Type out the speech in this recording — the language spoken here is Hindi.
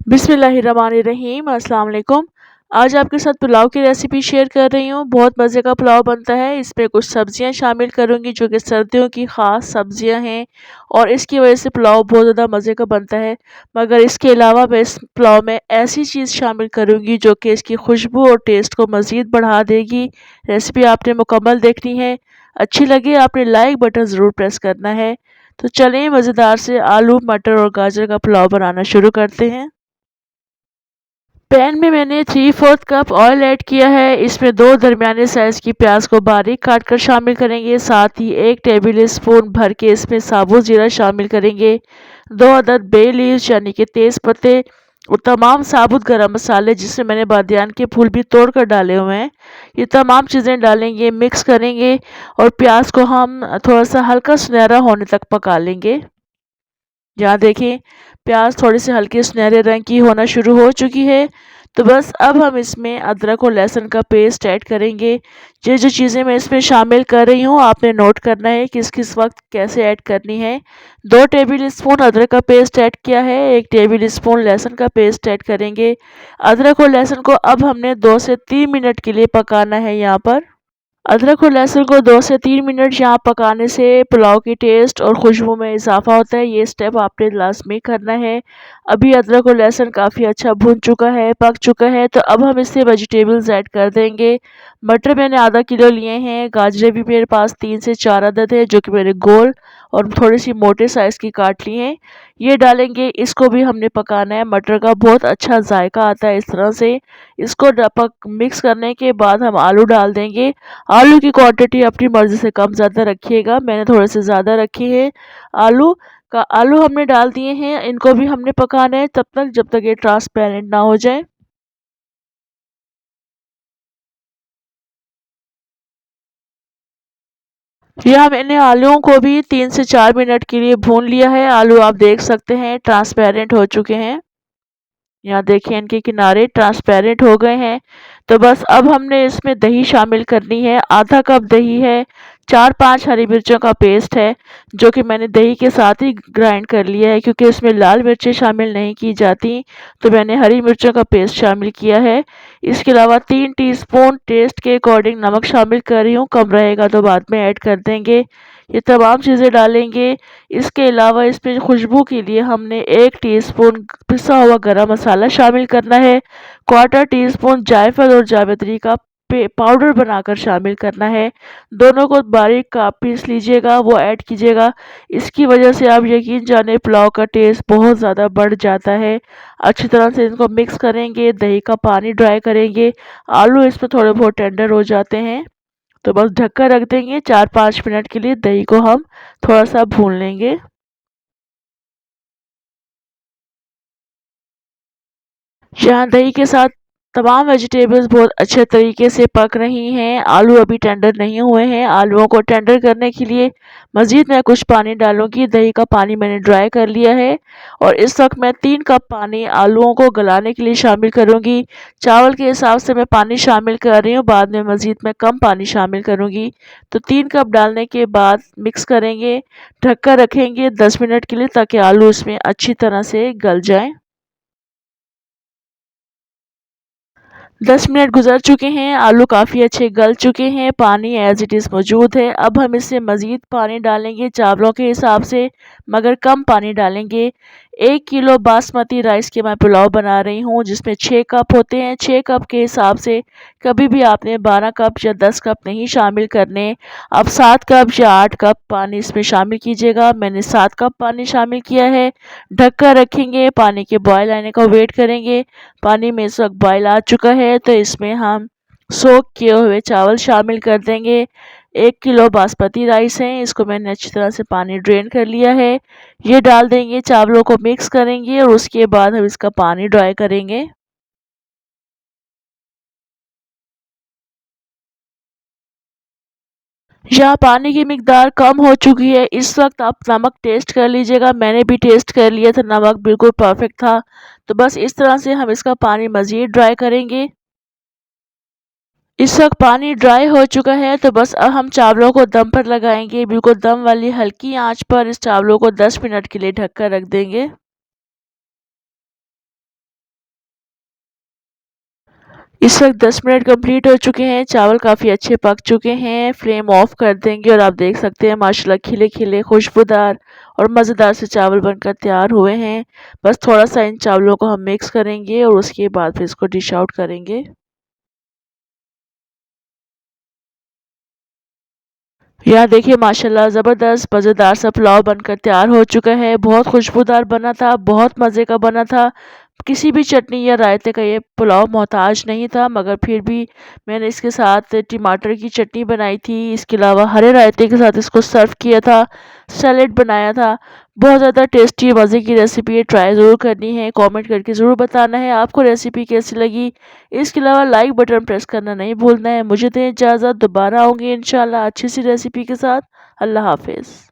बिस्मिल्लाहिर्रहमानिर्रहीम अस्सलाम वालेकुम। आज आपके साथ पुलाव की रेसिपी शेयर कर रही हूँ। बहुत मज़े का पुलाव बनता है। इसमें कुछ सब्जियाँ शामिल करूँगी जो कि सर्दियों की ख़ास सब्जियाँ हैं और इसकी वजह से पुलाव बहुत ज़्यादा मज़े का बनता है। मगर इसके अलावा मैं इस पुलाव में ऐसी चीज़ शामिल करूँगी जो कि इसकी खुशबू और टेस्ट को मज़ीद बढ़ा देगी। रेसिपी आपने मुकम्मल देखनी है। अच्छी लगे आपने लाइक बटन ज़रूर प्रेस करना है। तो चलें मज़ेदार से आलू, मटर और गाजर का पुलाव बनाना शुरू करते हैं। पैन में मैंने 3/4 कप ऑयल ऐड किया है। इसमें 2 दरमियाने साइज़ की प्याज को बारीक काट कर शामिल करेंगे। साथ ही 1 टेबल स्पून भर के इसमें साबुत जीरा शामिल करेंगे। 2 अदद बे लीव्स यानी कि तेज़ पत्ते और तमाम साबुत गरम मसाले जिसमें मैंने बादियान के फूल भी तोड़ कर डाले हुए हैं। ये तमाम चीज़ें डालेंगे, मिक्स करेंगे और प्याज को हम थोड़ा-सा हल्का सुनहरा होने तक पका लेंगे। यहाँ देखें प्याज थोड़ी सी हल्के सुनहरे रंग की होना शुरू हो चुकी है। तो बस अब हम इसमें अदरक और लहसुन का पेस्ट ऐड करेंगे। ये जो चीज़ें मैं इसमें शामिल कर रही हूँ आपने नोट करना है किस किस वक्त कैसे ऐड करनी है। 2 टेबल स्पून अदरक का पेस्ट ऐड किया है। 1 टेबल स्पून लहसुन का पेस्ट ऐड करेंगे। अदरक और लहसुन को अब हमने 2 से 3 मिनट के लिए पकाना है। यहाँ पर अदरक और लहसुन को 2 से 3 मिनट यहाँ पकाने से पुलाव की टेस्ट और खुशबू में इजाफ़ा होता है। ये स्टेप आपने लाज़मी करना है। अभी अदरक और लहसुन काफ़ी अच्छा भुन चुका है, पक चुका है। तो अब हम इसमें वेजिटेबल्स ऐड कर देंगे। मटर मैंने आधा किलो लिए हैं। गाजरें भी मेरे पास 3 से 4 अदद है जो कि मैंने गोल और थोड़ी सी मोटे साइज़ की काट ली हैं। ये डालेंगे, इसको भी हमने पकाना है। मटर का बहुत अच्छा जायका आता है इस तरह से। इसको मिक्स करने के बाद हम आलू डाल देंगे। आलू की क्वांटिटी अपनी मर्ज़ी से कम ज़्यादा रखिएगा। मैंने थोड़े से ज़्यादा रखे हैं। आलू हमने डाल दिए हैं। इनको भी हमने पकाना है तब तक जब तक ये ट्रांसपेरेंट ना हो जाए। यहाँ मैंने आलूओं को भी 3 से 4 मिनट के लिए भून लिया है। आलू आप देख सकते हैं ट्रांसपेरेंट हो चुके हैं। यहाँ देखिए इनके किनारे ट्रांसपेरेंट हो गए हैं। तो बस अब हमने इसमें दही शामिल करनी है। आधा कप दही है। 4-5 हरी मिर्चों का पेस्ट है जो कि मैंने दही के साथ ही ग्राइंड कर लिया है क्योंकि इसमें लाल मिर्चें शामिल नहीं की जाती। तो मैंने हरी मिर्चों का पेस्ट शामिल किया है। इसके अलावा 3 टीस्पून टेस्ट के अकॉर्डिंग नमक शामिल कर रही हूँ। कम रहेगा तो बाद में ऐड कर देंगे। ये तमाम चीज़ें डालेंगे। इसके अलावा इसमें खुशबू के लिए हमने 1 टीस्पून पिसा हुआ गरम मसाला शामिल करना है। 1/4 टीस्पून जायफल और जावित्री का पाउडर बनाकर शामिल करना है। दोनों को बारीक का पीस लीजिएगा, वो ऐड कीजिएगा। इसकी वजह से आप यकीन जाने पुलाव का टेस्ट बहुत ज़्यादा बढ़ जाता है। अच्छी तरह से इनको मिक्स करेंगे, दही का पानी ड्राई करेंगे। आलू इसमें थोड़े बहुत टेंडर हो जाते हैं। तो बस ढककर रख देंगे 4-5 मिनट के लिए। दही को हम थोड़ा-सा भून लेंगे। यहाँ दही के साथ तमाम वेजिटेबल्स बहुत अच्छे तरीके से पक रही हैं। आलू अभी टेंडर नहीं हुए हैं। आलूओं को टेंडर करने के लिए मज़ीद मैं कुछ पानी डालूँगी। दही का पानी मैंने ड्राई कर लिया है और इस वक्त मैं 3 कप पानी आलूओं को गलाने के लिए शामिल करूँगी। चावल के हिसाब से मैं पानी शामिल कर रही हूँ, बाद में मज़ीद मैं कम पानी शामिल करूँगी। तो 3 कप डालने के बाद मिक्स करेंगे, ढककर रखेंगे 10 मिनट के लिए ताकि आलू इसमें अच्छी तरह से गल जाएँ। 10 मिनट गुज़र चुके हैं। आलू काफ़ी अच्छे गल चुके हैं। पानी एज़ इट इज़ मौजूद है। अब हम इसमें मज़ीद पानी डालेंगे चावलों के हिसाब से, मगर कम पानी डालेंगे। 1 किलो बासमती राइस के मैं पुलाव बना रही हूँ जिसमें 6 कप होते हैं। 6 कप के हिसाब से कभी भी आपने 12 कप या 10 कप नहीं शामिल करने। अब 7 कप या 8 कप पानी इसमें शामिल कीजिएगा। मैंने 7 कप पानी शामिल किया है। ढककर रखेंगे, पानी के बॉयल आने का वेट करेंगे। पानी में इस वक्त बॉयल आ चुका है तो इसमें हम सोक किए हुए चावल शामिल कर देंगे। 1 किलो बासमती राइस है, इसको मैंने अच्छी तरह से पानी ड्रेन कर लिया है। ये डाल देंगे, चावलों को मिक्स करेंगे और उसके बाद हम इसका पानी ड्राई करेंगे। यहाँ पानी की मिकदार कम हो चुकी है। इस वक्त आप नमक टेस्ट कर लीजिएगा। मैंने भी टेस्ट कर लिया था, नमक बिल्कुल परफेक्ट था। तो बस इस तरह से हम इसका पानी मज़ीद ड्राई करेंगे। इस वक्त पानी ड्राई हो चुका है तो बस अब हम चावलों को दम पर लगाएंगे। बिल्कुल दम वाली हल्की आंच पर इस चावलों को 10 मिनट के लिए ढककर रख देंगे। इस वक्त 10 मिनट कंप्लीट हो चुके हैं। चावल काफ़ी अच्छे पक चुके हैं। फ्लेम ऑफ कर देंगे और आप देख सकते हैं माशाल्लाह खिले खिले खुशबूदार और मज़ेदार से चावल बनकर तैयार हुए हैं। बस थोड़ा सा इन चावलों को हम मिक्स करेंगे और उसके बाद फिर इसको डिश आउट करेंगे। यहाँ देखिए माशाल्लाह ज़बरदस्त मज़ेदार सा पुलाव बनकर तैयार हो चुका है। बहुत खुशबूदार बना था, बहुत मज़े का बना था। किसी भी चटनी या रायते का ये पुलाव मोहताज नहीं था, मगर फिर भी मैंने इसके साथ टमाटर की चटनी बनाई थी। इसके अलावा हरे रायते के साथ इसको सर्व किया था, सैलेड बनाया था। बहुत ज़्यादा टेस्टी मज़े की रेसिपी है, ट्राई ज़रूर करनी है। कमेंट करके ज़रूर बताना है आपको रेसिपी कैसी लगी। इसके अलावा लाइक बटन प्रेस करना नहीं भूलना है। मुझे दें इजाज़त, दोबारा आऊँगी इंशाल्लाह अच्छी सी रेसिपी के साथ। अल्लाह हाफ़िज़।